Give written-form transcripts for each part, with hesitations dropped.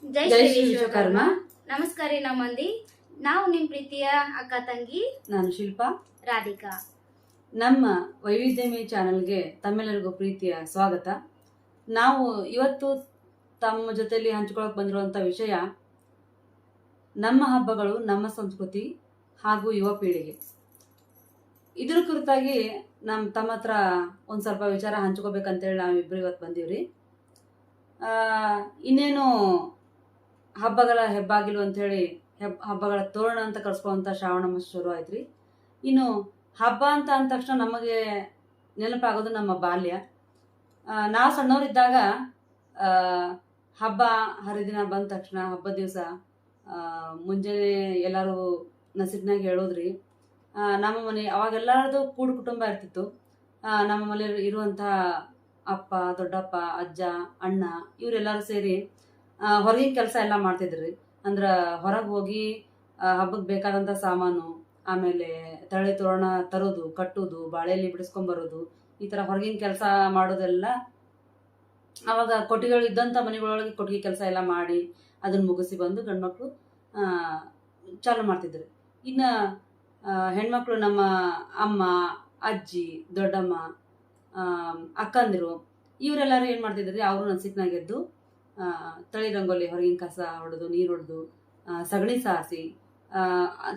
ಜೈ ಜೈ ಶ್ರೀ ಶ್ರೀ ವಿಶ್ವಕರ್ಮ. ವಿಶ್ವಕರ್ಮ. ನಮಸ್ಕಾರ ರೀ ನಮ್ಮ ಮಂದಿ. ನಾವು ನಿಮ್ ಪ್ರೀತಿಯ ಅಕ್ಕ ತಂಗಿ ನಾನು ಶಿಲ್ಪಾ. ರಾಧಿಕಾ. ನಮ್ಮ ವೈವಿಧ್ಯಮಯ ಚಾನೆಲ್ಗೆ ತಮ್ಮೆಲ್ಲರಿಗೂ ಪ್ರೀತಿಯ ಸ್ವಾಗತ. ನಾವು ಇವತ್ತು ತಮ್ಮ ಜೊತೆಯಲ್ಲಿ ಹಂಚಿಕೊಳ್ಳಕ್ಕೆ ಬಂದಿರುವಂಥ ವಿಷಯ ನಮ್ಮ ಹಬ್ಬಗಳು, ನಮ್ಮ ಸಂಸ್ಕೃತಿ ಹಾಗೂ ಯುವ ಪೀಳಿಗೆ. ಇದ್ರ ಕುರಿತಾಗಿ ತಮ್ಮ ಹತ್ರ ಒಂದು ಸ್ವಲ್ಪ ವಿಚಾರ ಹಂಚ್ಕೋಬೇಕಂತೇಳಿ ನಾವಿಬ್ಬರು ಇವತ್ತು ಬಂದೀವ್ರಿ. ಇನ್ನೇನು ಹಬ್ಬಗಳ ಹೆಬ್ಬಾಗಿಲು ಅಂಥೇಳಿ ಹಬ್ಬಗಳ ತೋರಣ ಅಂತ ಕರೆಸ್ಕೊಳ್ಳುವಂಥ ಶ್ರಾವಣ ಮಾಸ ಶುರು ಆಯ್ತ್ರಿ. ಇನ್ನು ಹಬ್ಬ ಅಂತ ಅಂದ ತಕ್ಷಣ ನಮಗೆ ನೆನಪಾಗೋದು ನಮ್ಮ ಬಾಲ್ಯ. ನಾವು ಸಣ್ಣವರಿದ್ದಾಗ ಹಬ್ಬ ಹರಿದಿನ ಬಂದ ತಕ್ಷಣ ಹಬ್ಬದ ದಿವಸ ಮುಂಜಾನೆ ಎಲ್ಲರೂ ನಸಿಕ್ನಾಗ ಹೇಳೋದ್ರಿ. ನಮ್ಮ ಮನೆ ಅವಾಗೆಲ್ಲರದು ಕೂಡು ಕುಟುಂಬ ಇರ್ತಿತ್ತು. ನಮ್ಮ ಮನೆಯಲ್ಲಿ ಇರುವಂಥ ಅಪ್ಪ, ದೊಡ್ಡಪ್ಪ, ಅಜ್ಜ, ಅಣ್ಣ ಇವರೆಲ್ಲರೂ ಸೇರಿ ಹೊರಗಿನ ಕೆಲಸ ಎಲ್ಲ ಮಾಡ್ತಿದ್ರಿ. ಅಂದ್ರೆ ಹೊರಗೆ ಹೋಗಿ ಹಬ್ಬಕ್ಕೆ ಬೇಕಾದಂಥ ಸಾಮಾನು, ಆಮೇಲೆ ತಳೆ ತೋರಣ ತರೋದು, ಕಟ್ಟೋದು, ಬಾಳೆಯಲ್ಲಿ ಬಿಡಿಸ್ಕೊಂಬರೋದು, ಈ ಥರ ಹೊರಗಿನ ಕೆಲಸ ಮಾಡೋದೆಲ್ಲ ಅವಾಗ ಕೊಟ್ಟಿಗೆಗಳು ಇದ್ದಂಥ ಮನೆಗಳೊಳಗೆ ಕೊಟ್ಟಿಗೆ ಕೆಲಸ ಎಲ್ಲ ಮಾಡಿ ಅದನ್ನು ಮುಗಿಸಿ ಬಂದು ಗಂಡ್ಮಕ್ಳು ಚಾಲು ಮಾಡ್ತಿದ್ರು. ಇನ್ನು ಹೆಣ್ಮಕ್ಳು ನಮ್ಮ ಅಮ್ಮ, ಅಜ್ಜಿ, ದೊಡ್ಡಮ್ಮ, ಅಕ್ಕಂದಿರು ಇವರೆಲ್ಲರೂ ಏನು ಮಾಡ್ತಿದ್ರಿ, ಅವರು ನಸಿಕ್ನಾಗೆದ್ದು ತಳಿ ರಂಗೋಲಿ, ಹೊರಗಿನ ಕಸ ಹೊಡೆದು, ನೀರು ಹೊಡೆದು, ಸಗಣಿ ಸಾರಿಸಿ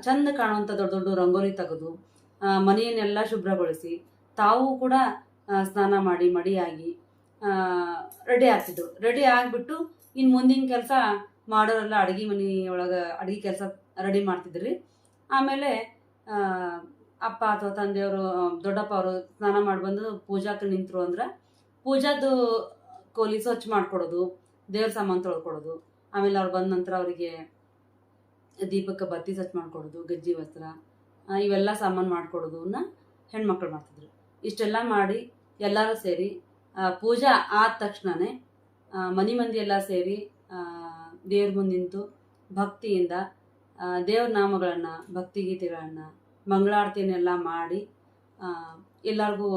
ಚಂದ ಕಾಣುವಂಥ ದೊಡ್ಡ ದೊಡ್ಡ ರಂಗೋಲಿ ತೆಗೆದು ಮನೆಯನ್ನೆಲ್ಲ ಶುಭ್ರಗೊಳಿಸಿ ತಾವು ಕೂಡ ಸ್ನಾನ ಮಾಡಿ ಮಡಿಯಾಗಿ ರೆಡಿ ಆಗ್ತಿದ್ರು. ರೆಡಿ ಆಗಿಬಿಟ್ಟು ಇನ್ನು ಮುಂದಿನ ಕೆಲಸ ಮಾಡೋರೆಲ್ಲ ಅಡುಗೆ ಮನೆಯೊಳಗೆ ಅಡುಗೆ ಕೆಲಸ ರೆಡಿ ಮಾಡ್ತಿದ್ರಿ. ಆಮೇಲೆ ಅಪ್ಪ ಅಥವಾ ತಂದೆಯವರು, ದೊಡ್ಡಪ್ಪ ಅವರು ಸ್ನಾನ ಮಾಡಿ ಬಂದು ಪೂಜಾಕ್ಕೆ ನಿಂತರು ಅಂದ್ರೆ ಪೂಜಾದು ಕೋಲಿ ಸ್ವಚ್ಛ ಮಾಡಿಕೊಡೋದು, ದೇವ್ರ ಸಾಮಾನು ತೊಳ್ಕೊಡೋದು, ಆಮೇಲೆ ಅವ್ರು ಬಂದ ನಂತರ ಅವರಿಗೆ ದೀಪಕ್ಕೆ ಬತ್ತಿ ಸ್ವಚ್ಛ ಮಾಡಿಕೊಡೋದು, ಗಜ್ಜಿ ವಸ್ತ್ರ ಇವೆಲ್ಲ ಸಾಮಾನು ಮಾಡಿಕೊಡೋದನ್ನ ಹೆಣ್ಮಕ್ಳು ಮಾಡ್ತಿದ್ರು. ಇಷ್ಟೆಲ್ಲ ಮಾಡಿ ಎಲ್ಲರೂ ಸೇರಿ ಪೂಜಾ ಆದ ತಕ್ಷಣವೇ ಮನೆ ಮಂದಿ ಎಲ್ಲ ಸೇರಿ ದೇವ್ರ ಮುಂದೆ ನಿಂತು ಭಕ್ತಿಯಿಂದ ದೇವ್ರ ನಾಮಗಳನ್ನು, ಭಕ್ತಿಗೀತೆಗಳನ್ನು, ಮಂಗಳಾರತಿಯನ್ನೆಲ್ಲ ಮಾಡಿ ಎಲ್ಲರಿಗೂ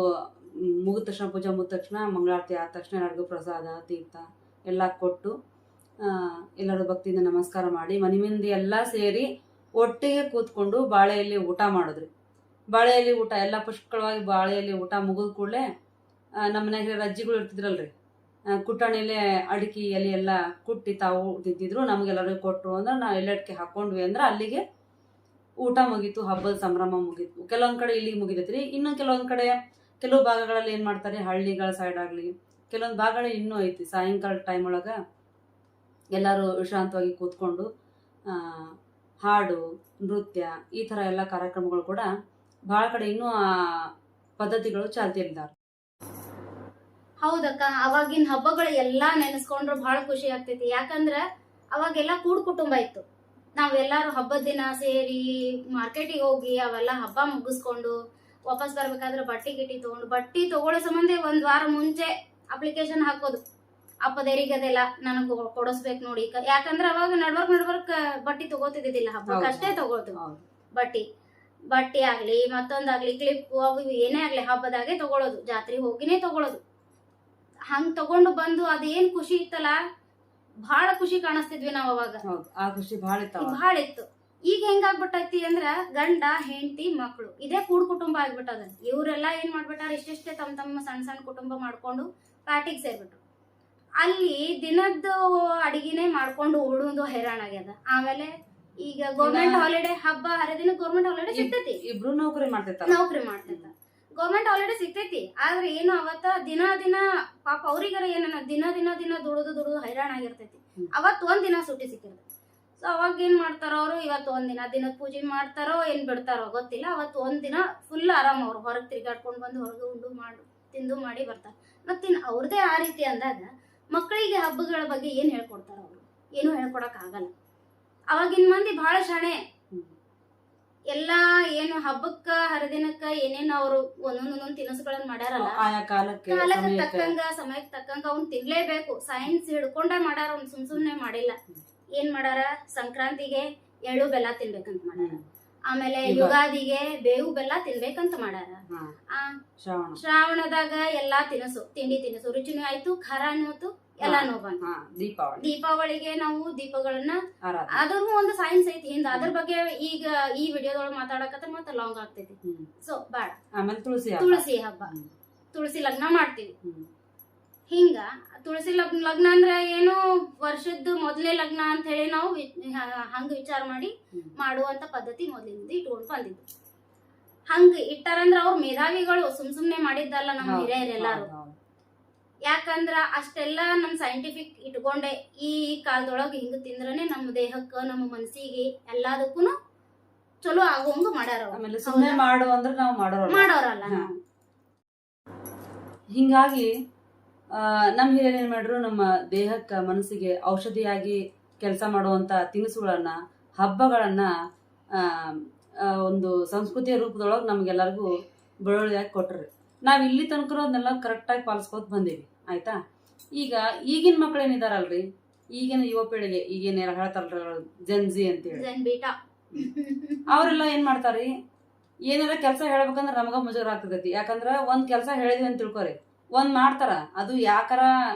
ಮುಗಿದ ತಕ್ಷಣ, ಪೂಜೆ ಮುಗಿದ ತಕ್ಷಣ, ಮಂಗಳಾರತಿ ಆದ ತಕ್ಷಣ ಎಲ್ಲರಿಗೂ ಪ್ರಸಾದ, ತೀರ್ಥ ಎಲ್ಲ ಕೊಟ್ಟು ಎಲ್ಲರೂ ಭಕ್ತಿಯಿಂದ ನಮಸ್ಕಾರ ಮಾಡಿ ಮನೆ ಮಂದಿ ಎಲ್ಲ ಸೇರಿ ಒಟ್ಟಿಗೆ ಕೂತ್ಕೊಂಡು ಬಾಳೆಯಲ್ಲಿ ಊಟ ಮಾಡಿದ್ರಿ. ಬಾಳೆಯಲ್ಲಿ ಊಟ ಎಲ್ಲ ಪುಷ್ಕಳವಾಗಿ ಬಾಳೆಯಲ್ಲಿ ಊಟ ಮುಗಿದ ಕೂಡಲೇ ನಮ್ಮ ಮನೆಯಾಗ ಅಜ್ಜಿಗಳು ಇರ್ತಿದ್ರಲ್ರಿ, ಕುಟ್ಟಣಿಲೆ ಅಡಿಕೆ ಎಲೆ ಎಲ್ಲ ಕುಟ್ಟಿ ತಾವು ತಿಂತಿದ್ರು. ನಮಗೆಲ್ಲರಿಗೂ ಕೊಟ್ಟರು ಅಂದ್ರೆ ನಾವು ಎಲ್ಲಡಿಕೆ ಹಾಕ್ಕೊಂಡ್ವಿ ಅಂದ್ರೆ ಅಲ್ಲಿಗೆ ಊಟ ಮುಗೀತು, ಹಬ್ಬದ ಸಂಭ್ರಮ ಮುಗೀತು. ಕೆಲವೊಂದು ಕಡೆ ಇಲ್ಲಿಗೆ ಮುಗಿದೈತ್ರಿ. ಇನ್ನು ಕೆಲವೊಂದು ಕಡೆ ಕೆಲವು ಭಾಗಗಳಲ್ಲಿ ಏನು ಮಾಡ್ತಾರೆ, ಹಳ್ಳಿಗಳ ಸೈಡ್ ಆಗಲಿ ಕೆಲವೊಂದು ಭಾಗಗಳು ಇನ್ನೂ ಐತಿ. ಸಾಯಂಕಾಲ ಟೈಮ್ ಒಳಗೆ ಎಲ್ಲರೂ ವಿಶ್ರಾಂತವಾಗಿ ಕೂತ್ಕೊಂಡು ಹಾಡು, ನೃತ್ಯ ಈ ಥರ ಎಲ್ಲ ಕಾರ್ಯಕ್ರಮಗಳು ಕೂಡ ಭಾಳ ಕಡೆ ಇನ್ನೂ ಆ ಪದ್ಧತಿಗಳು ಚಾಲ್ತಿಯಲ್ಲಿದ್ದಾವೆ. ಹೌದಕ್ಕ, ಅವಾಗಿನ ಹಬ್ಬಗಳು ಎಲ್ಲಾ ನೆನೆಸ್ಕೊಂಡ್ರು ಬಹಳ ಖುಷಿ ಆಗ್ತೈತಿ. ಯಾಕಂದ್ರ ಅವಾಗೆಲ್ಲ ಕೂಡ್ ಕುಟುಂಬ ಇತ್ತು. ನಾವೆಲ್ಲಾರು ಹಬ್ಬದ ದಿನ ಸೇರಿ ಮಾರ್ಕೆಟಿಗೆ ಹೋಗಿ ಅವೆಲ್ಲ ಹಬ್ಬ ಮುಗಿಸ್ಕೊಂಡು ವಾಪಸ್ ಬರ್ಬೇಕಾದ್ರೆ ಬಟ್ಟಿ ಗಿಟ್ಟಿ ತಗೊಂಡು, ಬಟ್ಟಿ ತಗೊಳ್ಳೋ ಸಂಬಂಧ ಒಂದ್ ವಾರ ಮುಂಚೆ ಅಪ್ಲಿಕೇಶನ್ ಹಾಕೋದು, ಅಪ್ಪದೇರಿಗದೆಲ್ಲ ನನಗ್ ಕೊಡಿಸ್ಬೇಕು ನೋಡಿ. ಯಾಕಂದ್ರೆ ಅವಾಗ ನಡ್ವರ್ಕ್ ಬಟ್ಟಿ ತಗೋತಿದ್ದಿಲ್ಲ, ಹಬ್ಬಕ್ಕೆ ಅಷ್ಟೇ ತಗೋದು. ಬಟ್ಟಿ ಆಗ್ಲಿ ಮತ್ತೊಂದಾಗ್ಲಿ ಕ್ಲಿಪ್ ಅವು ಏನೇ ಆಗ್ಲಿ ಹಬ್ಬದಾಗೆ ತಗೊಳ್ಳೋದು, ಜಾತ್ರೆ ಹೋಗಿನೇ ತಗೊಳ್ಳೋದು. ಹಂಗ್ ತಗೊಂಡು ಬಂದು ಅದೇನ್ ಖುಷಿ ಇತ್ತಲ್ಲ, ಬಹಳ ಖುಷಿ ಕಾಣಿಸ್ತಿದ್ವಿ ನಾವ್ ಅವಾಗ. ಆ ಖುಷಿ ಬಹಳ ಇತ್ತು. ಈಗ ಹೆಂಗಾಗ್ಬಿಟ್ಟೈತಿ ಅಂದ್ರ ಗಂಡ, ಹೆಂಡತಿ, ಮಕ್ಳು ಇದೇ ಕೂಡ್ ಕುಟುಂಬ ಆಗ್ಬಿಟ್ಟದ. ಇವ್ರೆಲ್ಲಾ ಏನ್ ಮಾಡ್ಬಿಟ್ಟಾರ, ಇಷ್ಟೇ ತಮ್ಮ ಸಣ್ಣ ಕುಟುಂಬ ಮಾಡ್ಕೊಂಡು ಪ್ಯಾಟಿಗೆ ಸೇರ್ಬಿಟ್ರು. ಅಲ್ಲಿ ದಿನದ್ದು ಅಡಿಗೆನೆ ಮಾಡ್ಕೊಂಡು ಉಳುದು ಹೈರಾಣ ಆಗ್ಯದ. ಆಮೇಲೆ ಈಗ ಗೌರ್ಮೆಂಟ್ ಹಾಲಿಡೇ, ಹಬ್ಬ ಹರಿದಿನ ಗೌರ್ಮೆಂಟ್ ಹಾಲಿಡೇ ಸಿಗ್ತೈತಿ, ಇಬ್ರು ನೌಕರಿ ಮಾಡ್ತೈತ ಗೌರ್ಮೆಂಟ್ ಹಾಲಿಡೇ ಸಿಗ್ತೈತಿ. ಆದ್ರೆ ಏನು ಅವತ್ತ ದಿನ ಪಾಪ ಅವ್ರಿಗಾರ ಏನ ದಿನ ದುಡುದು ಹೈರಾಣ ಆಗಿರ್ತೈತಿ. ಅವತ್ ಒಂದ್ ದಿನ ಸುಟ್ಟಿ ಸಿಕ್ಕಿರ್ತೈತಿ. ಸೊ ಅವಾಗ ಏನ್ ಮಾಡ್ತಾರ ಅವರು, ಇವತ್ತು ಒಂದಿನ ದಿನದ ಪೂಜೆ ಮಾಡ್ತಾರೋ ಏನ್ ಬಿಡ್ತಾರೋ ಗೊತ್ತಿಲ್ಲ. ಅವತ್ತು ಒಂದಿನ ಫುಲ್ ಆರಾಮ್, ಅವ್ರು ಹೊರಗೆ ತಿರ್ಗಾಡ್ಕೊಂಡ್ ಬಂದು ಹೊರಗೆ ತಿಂದು ಮಾಡಿ ಬರ್ತಾರ. ಮತ್ತಿನ್ ಅವ್ರದೇ ಆ ರೀತಿ ಅಂದಾಗ ಮಕ್ಕಳಿಗೆ ಹಬ್ಬಗಳ ಬಗ್ಗೆ ಏನ್ ಹೇಳ್ಕೊಡ್ತಾರ ಅವರು? ಏನು ಹೇಳ್ಕೊಡಕ್ ಆಗಲ್ಲ. ಅವಾಗಿನ ಮಂದಿ ಬಹಳ ಶಾಣೆ. ಎಲ್ಲಾ ಏನು ಹಬ್ಬಕ್ಕ ಹರಿದಿನಕ್ಕ ಏನೇನ್ ಅವರು ಒಂದೊಂದೊಂದೊಂದ್ ತಿನಸುಗಳನ್ನ ಮಾಡ್ಯಾರಲ್ಲ, ಕಾಲಕ್ಕೆ ತಕ್ಕಂಗ ಸಮಯಕ್ಕೆ ತಕ್ಕಂಗ ಅವ್ನ್ ತಿನ್ಲೇಬೇಕು. ಸೈನ್ಸ್ ಹಿಡ್ಕೊಂಡೇ ಮಾಡ್ಯಾರ, ಅವ್ನ್ ಸುಮ್ನೆ ಮಾಡಿಲ್ಲ. ಏನ್ ಮಾಡಾರ, ಸಂಕ್ರಾಂತಿಗೆ ಎಳ್ಳು ಬೆಲ್ಲ ತಿನ್ಬೇಕಂತ ಮಾಡ್ಯಾರ. ಆಮೇಲೆ ಯುಗಾದಿಗೆ ಬೇವು ಬೆಲ್ಲ ತಿನ್ಬೇಕಂತ ಮಾಡ್ಯಾರ. ಶ್ರಾವಣದಾಗ ಎಲ್ಲಾ ತಿನಿಸು, ತಿಂಡಿ ತಿನಿಸು ರುಚಿನೂ ಆಯ್ತು, ಖಾರನೂ ಆಯ್ತು, ಎಲ್ಲಾನು ಬಂದ್ ದೀಪಾವಳಿಗೆ ನಾವು ದೀಪಗಳನ್ನ ಅದ್ರೂ ಒಂದು ಸೈನ್ಸ್ ಐತಿ ಹಿಂದ ಅದ್ರ ಬಗ್ಗೆ ಈಗ ಈ ವಿಡಿಯೋದೊಳಗೆ ಮಾತಾಡಕತ್ರ ಮತ್ತೆ ಲಾಂಗ್ ಆಗ್ತೈತಿ. ಸೊ ಬೇಡ. ಆಮೇಲೆ ತುಳಸಿ ಹಬ್ಬ, ತುಳಸಿ ಲಗ್ನ ಮಾಡ್ತೀವಿ. ಹಿಂಗ ತುಳಸಿ ಲಗ್ನ ಅಂದ್ರೆ ಏನು ವರ್ಷದ ಮೊದಲೇ ಲಗ್ನ ಅಂತ ಹೇಳಿ ನಾವು ಹಂಗ ವಿಚಾರ ಮಾಡಿ ಮಾಡುವಂತ ಪದ್ಧತಿ ಮೊದಲಿಂದ ಇಟ್ಕೊಂಡು ಬಂದಿದ್ದು. ಹಂಗ ಇಟ್ಟಾರಂದ್ರ ಅವ್ರ ಮೇಧಾವಿಗಳು ಸುಮ್ನೆ ಮಾಡಿದ್ದಲ್ಲ ನಮ್ಮ ಹಿರಿಯರೆಲ್ಲಾರು. ಯಾಕಂದ್ರ ಅಷ್ಟೆಲ್ಲ ನಮ್ ಸೈಂಟಿಫಿಕ್ ಇಟ್ಕೊಂಡೆ ಈ ಕಾಲದೊಳಗೆ ಹಿಂಗ ತಿಂದ್ರನೆ ನಮ್ಮ ದೇಹಕ್ಕ ನಮ್ಮ ಮನಸ್ಸಿಗೆ ಎಲ್ಲದಕ್ಕೂ ಚಲೋ ಆಗೋಂಗ ಮಾಡ್ಯಾರ. ಮಾಡೋರಲ್ಲ. ಹಿಂಗಾಗಿ ನಮ್ಮ ಹಿರಿಯರು ಏನ್ ಮಾಡ್ರು, ನಮ್ಮ ದೇಹಕ್ಕ ಮನಸ್ಸಿಗೆ ಔಷಧಿಯಾಗಿ ಕೆಲಸ ಮಾಡುವಂತ ತಿನಿಸುಗಳನ್ನ, ಹಬ್ಬಗಳನ್ನ ಒಂದು ಸಂಸ್ಕೃತಿಯ ರೂಪದೊಳಗೆ ನಮ್ಗೆಲ್ಲರಿಗೂ ಬಳುವಳಿಯಾಗಿ ಕೊಟ್ರಿ. ನಾವ್ ಇಲ್ಲಿ ತನಕ ಅದನ್ನೆಲ್ಲ ಕರೆಕ್ಟ್ ಆಗಿ ಪಾಲಿಸ್ಕೊತ ಬಂದೀವಿ. ಆಯ್ತಾ? ಈಗ ಈಗಿನ ಮಕ್ಳು ಏನಿದಾರಲ್ರಿ, ಈಗಿನ ಯುವ ಪೀಳಿಗೆ, ಈಗೇನ್ ಹೇಳ್ತಾರಲ್ರಿ ಜೆನ್ಜಿ ಅಂತೇಳಿ, ಅವರೆಲ್ಲ ಏನ್ ಮಾಡ್ತಾರಿ, ಏನಾರ ಕೆಲಸ ಹೇಳ್ಬೇಕಂದ್ರ ನಮಗ ಮುಜುಗರ ಆಗ್ತೈತಿ. ಯಾಕಂದ್ರ ಒಂದ್ ಕೆಲಸ ಹೇಳಿದ್ವಿ ಅಂತ ತಿಳ್ಕೊರಿ, ಒಂದ್ ಮಾಡ್ತಾರ, ಅದು ಯಾಕಾರ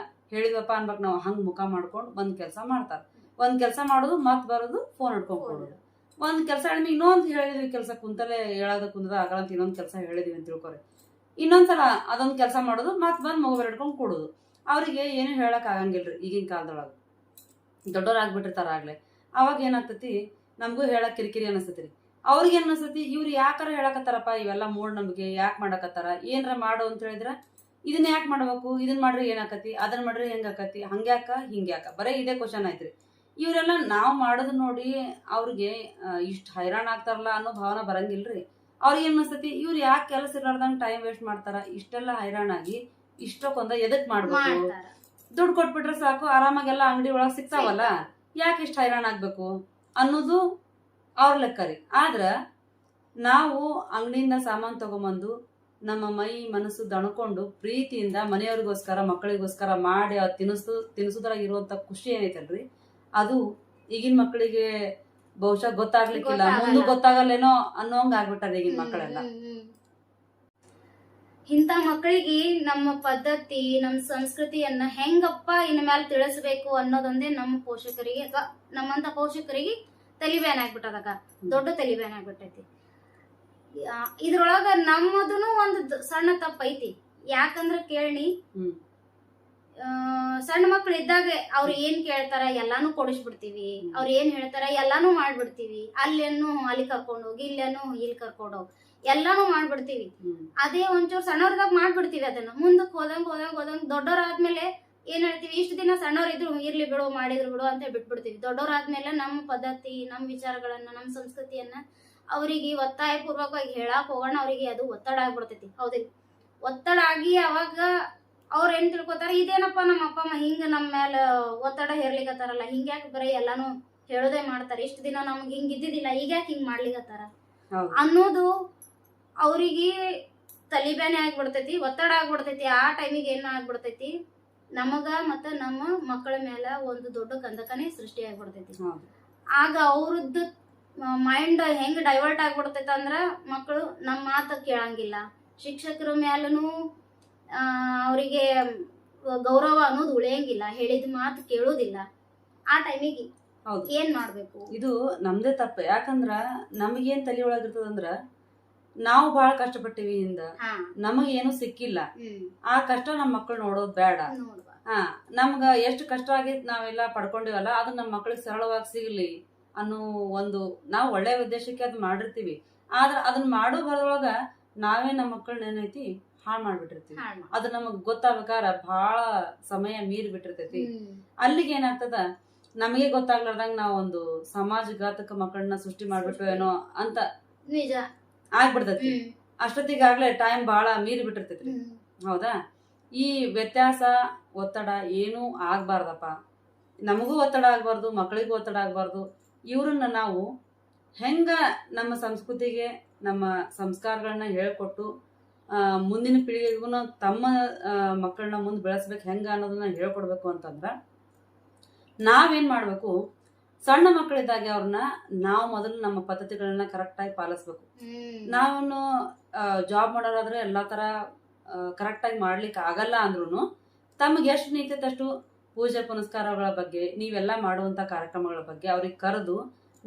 ಹೇಳಿದ್ವಪ್ಪ ಅನ್ಬೇಕು ನಾವು, ಹಂಗ್ ಮುಖ ಮಾಡ್ಕೊಂಡು ಒಂದ್ ಕೆಲಸ ಮಾಡ್ತಾರ. ಒಂದ್ ಕೆಲಸ ಮಾಡೋದು ಮತ್ ಬರೋದು ಫೋನ್ ಹಿಡ್ಕೊಂಡ್ ಕೊಡೋದು. ಒಂದ್ ಕೆಲಸ ಹೇಳಿದ್ವಿ, ಇನ್ನೊಂದ್ ಹೇಳಿದ್ವಿ ಕೆಲಸ ಕುಂತಲೇ ಹೇಳೋದ ಕುಂದ ಆಗಂತ ಇನ್ನೊಂದ್ ಕೆಲಸ ಹೇಳಿದ್ವಿ ಅಂತ ತಿಳ್ಕೊರಿ, ಇನ್ನೊಂದ್ಸಲ ಅದೊಂದ್ ಕೆಲಸ ಮಾಡೋದು ಮತ್ ಬಂದ್ ಮೊಬೈಲ್ ಹಿಡ್ಕೊಂಡ್ ಕೊಡೋದು. ಅವ್ರಿಗೆ ಏನು ಹೇಳಕ್ ಆಗಂಗಿಲ್ರಿ ಈಗಿನ ಕಾಲದೊಳಗ. ದೊಡ್ಡವರಾಗ್ಬಿಟ್ಟಿರ್ತಾರ ಆಗ್ಲೇ. ಅವಾಗ ಏನಾಗ್ತತಿ, ನಮಗೂ ಹೇಳಕ್ ಕಿರಿಕಿರಿ ಅನಿಸ್ತೈತಿ. ಅವ್ರಿಗೆ ಏನ್ ಅನಿಸ್ತತಿ, ಇವ್ರು ಯಾಕಾರ ಹೇಳಕತ್ತಾರಪ್ಪ ಇವೆಲ್ಲ ಮೂಢನಂಬಿಕೆ, ಯಾಕೆ ಮಾಡಕತ್ತಾರ, ಏನ್ರ ಮಾಡು ಅಂತ ಹೇಳಿದ್ರ ಇದನ್ನ ಯಾಕೆ ಮಾಡ್ಬೇಕು, ಇದನ್ ಮಾಡ್ರಿ ಏನಾಕತಿ, ಅದನ್ನ ಮಾಡ್ರಿ ಹೆಂಗಾಕತಿ, ಹಂಗ್ಯಾಕ ಹಿಂಗ್ಯಾಕ, ಬರೀ ಇದೇ ಕ್ವಶನ್ ಐತ್ರಿ. ಇವರೆಲ್ಲ ನಾವ್ ಮಾಡೋದ್ ನೋಡಿ ಅವ್ರಿಗೆ ಇಷ್ಟ ಹೈರಾಣ ಆಗ್ತಾರಲ್ಲ ಅನ್ನೋ ಭಾವನೆ ಬರಂಗಿಲ್ರಿ. ಅವ್ರಿಗೆ ಏನ್ ಅನ್ಸ್ತತಿ, ಇವ್ರು ಯಾಕೆ ಕೆಲಸ ಇರ್ಲಾರ್ದಂಗ ಟೈಮ್ ವೇಸ್ಟ್ ಮಾಡ್ತಾರ, ಇಷ್ಟೆಲ್ಲ ಹೈರಾಣಾಗಿ ಇಷ್ಟಕ್ಕೊಂದ ಎದಕ್ ಮಾಡ್ಬೇಕು, ದುಡ್ಡು ಕೊಟ್ಬಿಟ್ರೆ ಸಾಕು, ಆರಾಮಾಗೆಲ್ಲ ಅಂಗಡಿ ಒಳಗ್ ಸಿಗ್ತಾವಲ್ಲ, ಯಾಕೆ ಇಷ್ಟ ಹೈರಾಣ ಆಗ್ಬೇಕು ಅನ್ನೋದು ಅವ್ರ ಲೆಕ್ಕ ರೀ. ಆದ್ರ ನಾವು ಅಂಗಡಿಯಿಂದ ಸಾಮಾನು ತಗೊಂಬಂದು ನಮ್ಮ ಮೈ ಮನಸ್ಸು ದಣ್ಕೊಂಡು ಪ್ರೀತಿಯಿಂದ ಮನೆಯವ್ರಿಗೋಸ್ಕರ ಮಕ್ಕಳಿಗೋಸ್ಕರ ಮಾಡಿ ತಿನಿಸುದ್ರಾಗ ಇರುವಂತ ಖುಷಿ ಏನೈತಲ್ರಿ, ಅದು ಈಗಿನ ಮಕ್ಕಳಿಗೆ ಬಹುಶಃ ಗೊತ್ತಾಗ್ಲಿಕ್ಕಿಲ್ಲ, ಮುಂದೆ ಗೊತ್ತಾಗಲ್ಲೇನೋ ಅನ್ನೋಂಗ ಆಗ್ಬಿಟ್ಟಾರ ಈಗಿನ ಮಕ್ಕಳೆಲ್ಲ. ಇಂಥ ಮಕ್ಕಳಿಗೆ ನಮ್ಮ ಪದ್ಧತಿ, ನಮ್ಮ ಸಂಸ್ಕೃತಿಯನ್ನ ಹೆಂಗಪ್ಪ ಇನ್ ಮೇಲೆ ತಿಳಿಸ್ಬೇಕು ಅನ್ನೋದೊಂದೇ ನಮ್ಮ ಪೋಷಕರಿಗೆ ಅಥವಾ ನಮ್ಮಂತ ಪೋಷಕರಿಗೆ ತಲಿಬ್ಯಾನ್ ಆಗ್ಬಿಟ್ಟದಾಗ, ದೊಡ್ಡ ತಲಿಬ್ಯಾನ್ ಆಗ್ಬಿಟ್ಟೈತಿ. ಇದ್ರೊಳಗ ನಮ್ಮದನು ಒಂದು ಸಣ್ಣ ತಪ್ಪೈತಿ. ಯಾಕಂದ್ರ ಕೇಳಿ, ಸಣ್ಣ ಮಕ್ಳು ಇದ್ದಾಗ ಅವ್ರು ಏನ್ ಕೇಳ್ತಾರ ಎಲ್ಲಾನು ಕೊಡಿಸ್ಬಿಡ್ತೀವಿ, ಅವ್ರ ಏನ್ ಹೇಳ್ತಾರ ಎಲ್ಲಾನು ಮಾಡ್ಬಿಡ್ತೀವಿ. ಅಲ್ಲಿ ಕರ್ಕೊಂಡು ಹೋಗಿ, ಇಲ್ಲೇನು ಇಲ್ಲಿ ಕರ್ಕೊಂಡು ಹೋಗಿ ಎಲ್ಲಾನು ಮಾಡ್ಬಿಡ್ತೀವಿ. ಅದೇ ಒಂಚೂರು ಸಣ್ಣವ್ರದಾಗ ಮಾಡ್ಬಿಡ್ತೀವಿ. ಅದನ್ನ ಮುಂದಕ್ಕೆ ಹೋದಂಗ್ ದೊಡ್ಡವರಾದ್ಮೇಲೆ ಏನ್ ಹೇಳ್ತೀವಿ, ಇಷ್ಟು ದಿನ ಸಣ್ಣವ್ರಿದ್ರು ಇರ್ಲಿ ಬಿಡು, ಮಾಡಿದ್ರು ಬಿಡು ಅಂತ ಬಿಟ್ಬಿಡ್ತೀವಿ. ದೊಡ್ಡವರಾದ್ಮೇಲೆ ನಮ್ಮ ಪದ್ಧತಿ, ನಮ್ಮ ವಿಚಾರಗಳನ್ನ, ನಮ್ಮ ಸಂಸ್ಕೃತಿಯನ್ನ ಅವ್ರಿಗೆ ಒತ್ತಾಯ ಪೂರ್ವಕವಾಗಿ ಹೇಳಾಕ್ ಹೋಗೋಣ, ಅವ್ರಿಗೆ ಅದು ಒತ್ತಡ ಆಗ್ಬಿಡ್ತೈತಿ. ಹೌದಿಲ್ಲ? ಒತ್ತಡ ಆಗಿ ಅವಾಗ ಅವ್ರ ಏನ್ ತಿಳ್ಕೊತಾರ, ಇದೇನಪ್ಪ ನಮ್ಮ ಅಪ್ಪ ಅಮ್ಮ ಹಿಂಗ ನಮ್ಮ ಮೇಲೆ ಒತ್ತಡ ಹೇರ್ಲಿಕತ್ತಾರಲ್ಲ, ಹಿಂಗ್ಯಾಕ್ ಬರೀ ಎಲ್ಲಾನು ಹೇಳೋದೇ ಮಾಡ್ತಾರೆ, ಇಷ್ಟು ದಿನ ನಮ್ಗೆ ಹಿಂಗ್ ಇದ್ದಿದ್ದಿಲ್ಲ, ಈಗ್ಯಾಕ್ ಹಿಂಗ್ ಮಾಡ್ಲಿಕತ್ತಾರ ಅನ್ನೋದು ಅವ್ರಿಗೆ ತಲಿಬ್ಯಾನೆ ಆಗ್ಬಿಡ್ತೈತಿ, ಒತ್ತಡ ಆಗ್ಬಿಡ್ತೈತಿ. ಆ ಟೈಮಿಗೆ ಏನ್ ಆಗ್ಬಿಡ್ತೈತಿ, ನಮಗ ಮತ್ತ ನಮ್ಮ ಮಕ್ಕಳ ಮೇಲೆ ಒಂದು ದೊಡ್ಡ ಕಂದಕನೇ ಸೃಷ್ಟಿ ಆಗ್ಬಿಡ್ತೈತಿ. ಆಗ ಅವ್ರದ್ದು ಮೈಂಡ್ ಹೆಂಗ್ ಡೈವರ್ಟ್ ಆಗ್ಬಿಡ್ತೈತಿ ಅಂದ್ರ, ಮಕ್ಕಳು ನಮ್ಮ ಮಾತು ಕೇಳಂಗಿಲ್ಲ, ಶಿಕ್ಷಕರ ಮೇಲೂ ಅವರಿಗೆ ಗೌರವ ಅನ್ನೋದು ಉಳಿಯಂಗಿಲ್ಲ, ಹೇಳಿದ ಮಾತು ಕೇಳೋದಿಲ್ಲ. ಆ ಟೈಮಿಗೆ ಏನ್ ಮಾಡ್ಬೇಕು? ಇದು ನಮ್ದೇ ತಪ್ಪ. ಯಾಕಂದ್ರ ನಮಗೇನ್ ತಲೆ ಒಳಗಿರ್ತದಂದ್ರ, ನಾವು ಬಹಳ ಕಷ್ಟಪಟ್ಟಿವಿ, ಹಿಂದ ನಮಗೇನು ಸಿಕ್ಕಿಲ್ಲ. ಆ ಕಷ್ಟ ನಮ್ಮ ಮಕ್ಕಳು ನೋಡೋದ್ ಬೇಡ. ನಮ್ಗ ಎಷ್ಟು ಕಷ್ಟ ಆಗೈತಿ ನಾವೆಲ್ಲ ಪಡ್ಕೊಂಡಿವಲ್ಲ, ಅದು ನಮ್ಮ ಮಕ್ಕಳಿಗೆ ಸರಳವಾಗಿ ಸಿಗ್ಲಿ ಅನ್ನೋ ಒಂದು, ನಾವು ಒಳ್ಳೆ ಉದ್ದೇಶಕ್ಕೆ ಅದ್ ಮಾಡಿರ್ತೀವಿ. ಆದ್ರ ಅದನ್ನ ಮಾಡೋ ಬರೋದ್ರೊಳಗ ನಾವೇ ನಮ್ಮ ಮಕ್ಕಳನ್ನ ಏನೈತಿ ಹಾಳು ಮಾಡ್ಬಿಟ್ಟಿರ್ತೀವಿ. ಅದು ನಮಗ್ ಗೊತ್ತಾಗ್ಬೇಕಾರ ಬಹಳ ಸಮಯ ಮೀರಿ ಬಿಟ್ಟಿರ್ತೈತಿ. ಅಲ್ಲಿಗೆ ಏನಾಗ್ತದ, ನಮಗೆ ಗೊತ್ತಾಗ್ಲಾರ್ದಂಗ ನಾವ್ ಒಂದು ಸಮಾಜಘಾತಕ ಮಕ್ಕಳನ್ನ ಸೃಷ್ಟಿ ಮಾಡ್ಬಿಟ್ಟು ಏನೋ ಅಂತ ನಿಜ ಆಗ್ಬಿಡ್ತೈತಿ. ಅಷ್ಟೊತ್ತಿಗಾಗ್ಲೇ ಟೈಮ್ ಬಹಳ ಮೀರಿ ಬಿಟ್ಟಿರ್ತೈತ್ರಿ. ಹೌದಾ? ಈ ವ್ಯತ್ಯಾಸ, ಒತ್ತಡ ಏನೂ ಆಗ್ಬಾರ್ದಪ್ಪ. ನಮಗೂ ಒತ್ತಡ ಆಗ್ಬಾರ್ದು, ಮಕ್ಕಳಿಗೂ ಒತ್ತಡ ಆಗ್ಬಾರ್ದು. ಇವ್ರನ್ನ ನಾವು ಹೆಂಗ ನಮ್ಮ ಸಂಸ್ಕೃತಿಗೆ, ನಮ್ಮ ಸಂಸ್ಕಾರಗಳನ್ನ ಹೇಳ್ಕೊಟ್ಟು ಮುಂದಿನ ಪೀಳಿಗೆಗೂ ತಮ್ಮ ಮಕ್ಕಳನ್ನ ಮುಂದೆ ಬೆಳೆಸ್ಬೇಕು ಹೆಂಗ ಅನ್ನೋದನ್ನ ಹೇಳ್ಕೊಡ್ಬೇಕು ಅಂತಂದ್ರ, ನಾವೇನ್ ಮಾಡ್ಬೇಕು, ಸಣ್ಣ ಮಕ್ಕಳಿದ್ದಾಗೆ ಅವ್ರನ್ನ ನಾವು ಮೊದಲು ನಮ್ಮ ಪದ್ಧತಿಗಳನ್ನ ಕರೆಕ್ಟ್ ಆಗಿ ಪಾಲಿಸ್ಬೇಕು. ನಾವು ಜಾಬ್ ಮಾಡೋರಾದ್ರೆ ಎಲ್ಲಾ ತರ ಕರೆಕ್ಟ್ ಆಗಿ ಮಾಡ್ಲಿಕ್ಕೆ ಆಗಲ್ಲ ಅಂದ್ರೂ ತಮಗೆ ಎಷ್ಟು ನೀತೈತೆ ಅಷ್ಟು ಪೂಜೆ ಪುನಸ್ಕಾರಗಳ ಬಗ್ಗೆ ನೀವೆಲ್ಲ ಮಾಡುವಂತ ಕಾರ್ಯಕ್ರಮಗಳ ಬಗ್ಗೆ ಅವ್ರಿಗೆ ಕರೆದು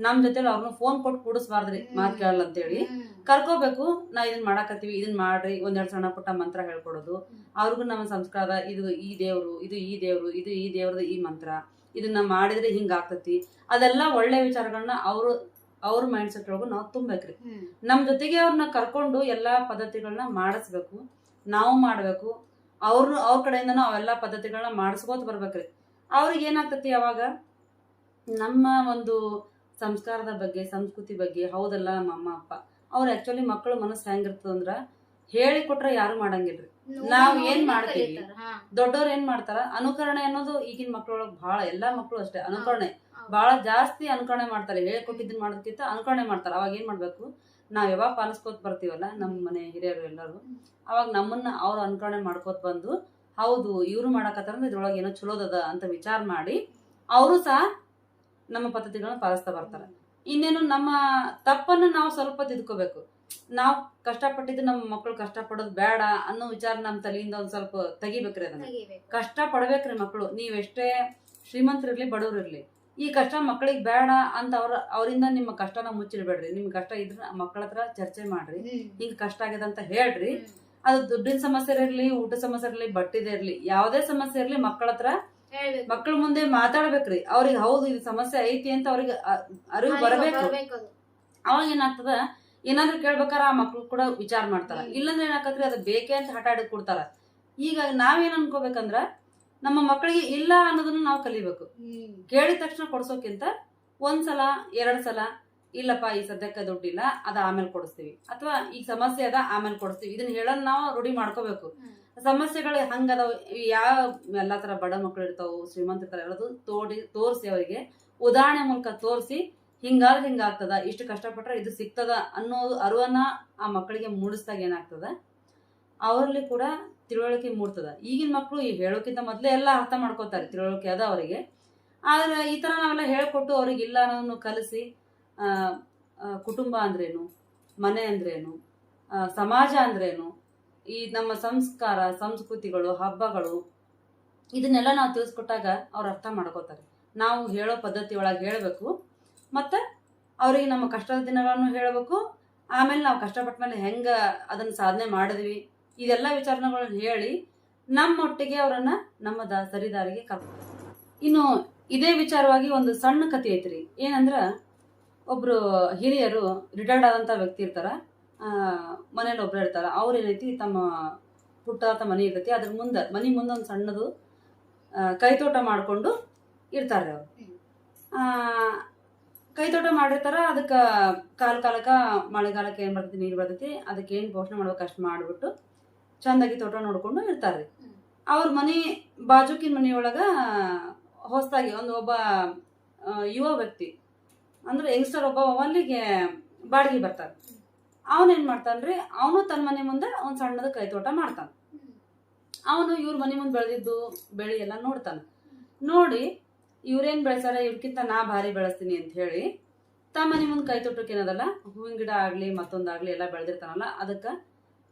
ನಮ್ ಜೊತೆ ಅವ್ರನ್ನ ಫೋನ್ ಕೊಟ್ಟು ಕೂಡಿಸ್ಬಾರ್ದ್ರಿ, ಮಾತ್ ಕೇಳಲ್ಲ ಅಂತೇಳಿ ಕರ್ಕೋಬೇಕು. ನಾ ಇದನ್ ಮಾಡಾಕತ್ತೀವಿ, ಇದನ್ ಮಾಡ್ರಿ, ಒಂದೆರಡು ಸಣ್ಣ ಪುಟ್ಟ ಮಂತ್ರ ಹೇಳ್ಕೊಡೋದು. ಅವ್ರಿಗೂ ನಮ್ಮ ಸಂಸ್ಕಾರ, ಇದು ಈ ದೇವ್ರು, ಇದು ಈ ದೇವ್ರು, ಇದು ಈ ದೇವ್ರದ ಈ ಮಂತ್ರ, ಇದನ್ನ ಮಾಡಿದ್ರೆ ಹಿಂಗ ಆಗ್ತತಿ, ಅದೆಲ್ಲ ಒಳ್ಳೆ ವಿಚಾರಗಳನ್ನ ಅವ್ರ ಮೈಂಡ್ ಸೆಟ್ ಒಳಗು ನಾವು ತುಂಬೇಕ್ರಿ. ನಮ್ ಜೊತೆಗೆ ಅವ್ರನ್ನ ಕರ್ಕೊಂಡು ಎಲ್ಲಾ ಪದ್ಧತಿಗಳನ್ನ ಮಾಡಿಸ್ಬೇಕು, ನಾವು ಮಾಡ್ಬೇಕು. ಅವ್ರ ಕಡೆಯಿಂದನೂ ಅವೆಲ್ಲಾ ಪದ್ಧತಿಗಳನ್ನ ಮಾಡಿಸ್ಕೋತ ಬರ್ಬೇಕ್ರಿ. ಅವ್ರಿಗೆ ಏನಾಗ್ತತಿ ಅವಾಗ ನಮ್ಮ ಒಂದು ಸಂಸ್ಕಾರದ ಬಗ್ಗೆ, ಸಂಸ್ಕೃತಿ ಬಗ್ಗೆ, ಹೌದಲ್ಲ ನಮ್ಮ ಅಮ್ಮ ಅಪ್ಪ ಅವ್ರ ಆಕ್ಚುಲಿ ಮಕ್ಕಳು ಮನಸ್ಸು ಹೆಂಗಿರ್ತದಂದ್ರ ಹೇಳಿ ಕೊಟ್ರೆ ಯಾರು ಮಾಡಂಗಿಲ್ರಿ. ನಾವ್ ಏನ್ ಮಾಡ್ತೀವಿ, ದೊಡ್ಡವ್ರ ಏನ್ ಮಾಡ್ತಾರ, ಅನುಕರಣೆ ಅನ್ನೋದು ಈಗಿನ ಮಕ್ಳೊಳಗ್ ಬಹಳ, ಎಲ್ಲಾ ಮಕ್ಳು ಅಷ್ಟೇ ಅನುಕರಣೆ ಬಹಳ ಜಾಸ್ತಿ ಅನುಕರಣೆ ಮಾಡ್ತಾರೆ. ಹೇಳ್ಕೊಟ್ಟಿದ್ದನ್ ಮಾಡೋದಕ್ಕಿಂತ ಅನುಕರಣೆ ಮಾಡ್ತಾರ. ಅವಾಗ ಏನ್ ಮಾಡ್ಬೇಕು, ನಾವ್ ಯಾವಾಗ ಪಾಲಿಸ್ಕೋತ ಬರ್ತೀವಲ್ಲ ನಮ್ಮ ಮನೆ ಹಿರಿಯರು ಎಲ್ಲರೂ, ಅವಾಗ ನಮ್ಮನ್ನ ಅವ್ರ ಅನುಕರಣೆ ಮಾಡ್ಕೋತ ಬಂದು ಹೌದು ಇವ್ರು ಮಾಡಕತ್ತಾರ ಇದ್ರೊಳಗೆ ಏನೋ ಚಲೋದದ ಅಂತ ವಿಚಾರ ಮಾಡಿ ಅವರು ಸಹ ನಮ್ಮ ಪದ್ಧತಿಗಳನ್ನ ಪಾಲಿಸ್ತಾ ಬರ್ತಾರ. ಇನ್ನೇನು ನಮ್ಮ ತಪ್ಪನ್ನು ನಾವು ಸ್ವಲ್ಪ ತಿದ್ಕೋಬೇಕು. ನಾವು ಕಷ್ಟಪಟ್ಟಿದ್ದು ನಮ್ಮ ಮಕ್ಕಳು ಕಷ್ಟ ಪಡೋದು ಬೇಡ ಅನ್ನೋ ವಿಚಾರ ನಮ್ಮ ತಲೆಯಿಂದ ಒಂದ್ ಸ್ವಲ್ಪ ತೆಗಿಬೇಕ್ರಿ. ಅದನ್ನ ಕಷ್ಟ ಪಡ್ಬೇಕ್ರಿ ಮಕ್ಕಳು. ನೀವೆಷ್ಟೇ ಶ್ರೀಮಂತರಿರ್ಲಿ ಬಡವ್ರಿರ್ಲಿ, ಈ ಕಷ್ಟ ಮಕ್ಕಳಿಗೆ ಬೇಡ ಅಂತ ಅವರಿಂದ ನಿಮ್ಮ ಕಷ್ಟನ ಮುಚ್ಚಿಡ್ಬೇಡ್ರಿ. ನಿಮ್ ಕಷ್ಟ ಇದ್ರ ಮಕ್ಕಳ ಹತ್ರ ಚರ್ಚೆ ಮಾಡ್ರಿ, ಹಿಂಗ್ ಕಷ್ಟ ಆಗಿದೆ ಅಂತ ಹೇಳ್ರಿ. ಅದು ದುಡ್ಡಿನ ಸಮಸ್ಯೆ ಇರ್ಲಿ, ಊಟ ಸಮಸ್ಯೆ ಇರ್ಲಿ, ಬಟ್ಟಿದೆ ಇರ್ಲಿ, ಯಾವ್ದೇ ಸಮಸ್ಯೆ ಇರ್ಲಿ ಮಕ್ಕಳ ಹತ್ರ ಮಕ್ಕಳ ಮುಂದೆ ಮಾತಾಡ್ಬೇಕ್ರಿ. ಅವ್ರಿಗೆ ಹೌದು ಇದು ಸಮಸ್ಯೆ ಐತಿ ಅಂತ ಅವ್ರಿಗೆ ಅರಿವು ಬರಬೇಕು. ಅವಾಗ ಏನಾಗ್ತದ, ಏನಾದ್ರು ಕೇಳ್ಬೇಕಾರ ಆ ಮಕ್ಳು ಕೂಡ ವಿಚಾರ ಮಾಡ್ತಾರ. ಇಲ್ಲಂದ್ರೆ ಏನಾಕತ್ರಿ ಅದು ಬೇಕೇ ಅಂತ ಹಠ ಹಿಡಿದು ಕೊಡ್ತಾರ. ಈಗ ನಾವೇನ್ ಅನ್ಕೋಬೇಕಂದ್ರ ನಮ್ಮ ಮಕ್ಕಳಿಗೆ ಇಲ್ಲ ಅನ್ನೋದನ್ನ ನಾವು ಕಲಿಬೇಕು. ಕೇಳಿದ ತಕ್ಷಣ ಕೊಡ್ಸೋಕ್ಕಿಂತ ಒಂದ್ಸಲ 2 ಸಲ ಇಲ್ಲಪ್ಪ ಈ ಸದ್ಯಕ್ಕೆ ದುಡ್ಡಿಲ್ಲ, ಅದ ಆಮೇಲೆ ಕೊಡಿಸ್ತೀವಿ, ಅಥವಾ ಈ ಸಮಸ್ಯೆ ಅದ ಆಮೇಲೆ ಕೊಡಿಸ್ತೀವಿ, ಇದನ್ನ ಹೇಳೋದ್ ನಾವು ರೂಢಿ ಮಾಡ್ಕೋಬೇಕು. ಸಮಸ್ಯೆಗಳು ಹಂಗದಾವ್, ಯಾವ ಎಲ್ಲಾ ತರ ಬಡ ಮಕ್ಳು ಇರ್ತಾವು, ಶ್ರೀಮಂತ ಇರ್ತಾರ, ಹೇಳೋದು ತೋರಿಸಿ ಅವರಿಗೆ ಉದಾಹರಣೆ ಮೂಲಕ ತೋರಿಸಿ ಹಿಂಗಾದ್ರೆ ಹಿಂಗಾಗ್ತದ, ಇಷ್ಟು ಕಷ್ಟಪಟ್ರೆ ಇದು ಸಿಗ್ತದ ಅನ್ನೋದು ಅರಿವನ್ನ ಆ ಮಕ್ಕಳಿಗೆ ಮೂಡಿಸಿದಾಗ ಏನಾಗ್ತದ, ಅವರಲ್ಲಿ ಕೂಡ ತಿಳುವಳಿಕೆ ಮೂಡ್ತದ. ಈಗಿನ ಮಕ್ಕಳು ಈ ಹೇಳೋಕ್ಕಿಂತ ಮೊದ್ಲೇ ಎಲ್ಲ ಅರ್ಥ ಮಾಡ್ಕೋತಾರೆ, ತಿಳುವಳಿಕೆ ಅದ ಅವರಿಗೆ. ಆದ್ರೆ ಈ ತರ ನಾವೆಲ್ಲ ಹೇಳ್ಕೊಟ್ಟು ಅವ್ರಿಗೆ ಇಲ್ಲ ಅನ್ನೋದನ್ನು ಕಲಿಸಿ ಕುಟುಂಬ ಅಂದ್ರೇನು, ಮನೆ ಅಂದ್ರೇನು, ಸಮಾಜ ಅಂದ್ರೇನು, ಈ ನಮ್ಮ ಸಂಸ್ಕಾರ, ಸಂಸ್ಕೃತಿಗಳು, ಹಬ್ಬಗಳು, ಇದನ್ನೆಲ್ಲ ನಾವು ತಿಳಿಸ್ಕೊಟ್ಟಾಗ ಅವ್ರು ಅರ್ಥ ಮಾಡ್ಕೋತಾರೆ. ನಾವು ಹೇಳೋ ಪದ್ಧತಿ ಒಳಗೆ ಹೇಳ್ಬೇಕು, ಮತ್ತೆ ಅವ್ರಿಗೆ ನಮ್ಮ ಕಷ್ಟದ ದಿನಗಳನ್ನು ಹೇಳ್ಬೇಕು. ಆಮೇಲೆ ನಾವು ಕಷ್ಟಪಟ್ಟ ಮೇಲೆ ಹೆಂಗ ಅದನ್ನ ಸಾಧನೆ ಮಾಡಿದ್ವಿ, ಇದೆಲ್ಲ ವಿಚಾರಗಳನ್ನ ಹೇಳಿ ನಮ್ಮೊಟ್ಟಿಗೆ ಅವರನ್ನ ನಮ್ಮ ಸರಿದಾರಿಗೆ ಕರ್ಕೊಂಡು. ಇನ್ನು ಇದೇ ವಿಚಾರವಾಗಿ ಒಂದು ಸಣ್ಣ ಕಥೆ ಐತ್ರಿ. ಏನಂದ್ರ ಒಬ್ರು ಹಿರಿಯರು ರಿಟೈರ್ಡ್ ಆದಂತ ವ್ಯಕ್ತಿ ಇರ್ತಾರ, ಮನೇಲಿ ಒಬ್ರು ಇರ್ತಾರ. ಅವ್ರ ಏನೈತಿ, ತಮ್ಮ ಪುಟ್ಟ ಮನೆ ಇರ್ತೈತಿ, ಅದ್ರ ಮನಿ ಮುಂದೆ ಒಂದು ಸಣ್ಣದು ಕೈತೋಟ ಮಾಡ್ಕೊಂಡು ಇರ್ತಾರೆ. ಅವ್ರು ಕೈತೋಟ ಮಾಡಿರ್ತಾರ. ಅದಕ್ಕ ಕಾಲಕ್ಕ ಮಳೆಗಾಲಕ್ಕೆ ಏನ್ ಬರ್ತೈತಿ, ನೀರ್ ಬರ್ತೈತಿ, ಅದಕ್ಕೆ ಏನ್ ಪೋಷಣೆ ಮಾಡ್ಬೇಕು ಅಷ್ಟು ಮಾಡ್ಬಿಟ್ಟು ಚಂದಾಗಿ ತೋಟ ನೋಡ್ಕೊಂಡು ಇರ್ತಾರ್ರಿ. ಅವ್ರ ಮನಿ ಬಾಜುಕಿನ ಮನಿಯೊಳಗ ಹೊಸದಾಗಿ ಒಬ್ಬ ಯುವ ವ್ಯಕ್ತಿ ಅಂದ್ರೆ ಯಂಗ್ಸ್ಟರ್ ಒಬ್ಬ ಅಲ್ಲಿಗೆ ಬಾಡಿಗೆ ಬರ್ತಾರ. ಅವನೇನ್ ಮಾಡ್ತಾನ್ರಿ, ಅವನು ತನ್ನ ಮನೆ ಮುಂದೆ ಒಂದ್ ಸಣ್ಣದ ಕೈತೋಟ ಮಾಡ್ತಾನ. ಅವನು ಇವ್ರ ಮನೆ ಮುಂದೆ ಬೆಳೆದಿದ್ದು ಬೆಳಿ ಎಲ್ಲ ನೋಡ್ತಾನ. ನೋಡಿ ಇವ್ರೇನ್ ಬೆಳೆಸಾರ, ಇವ್ರಕ್ಕಿಂತ ನಾ ಭಾರಿ ಬೆಳೆಸ್ತೀನಿ ಅಂತ ಹೇಳಿ ತಮ್ಮ ಮನೆ ಮುಂದೆ ಕೈತೋಟಕ್ಕೆ ಏನದಲ್ಲ, ಹೂವಿನ ಗಿಡ ಆಗ್ಲಿ ಮತ್ತೊಂದಾಗ್ಲಿ ಎಲ್ಲ ಬೆಳೆದಿರ್ತಾನಲ್ಲ, ಅದಕ್ಕ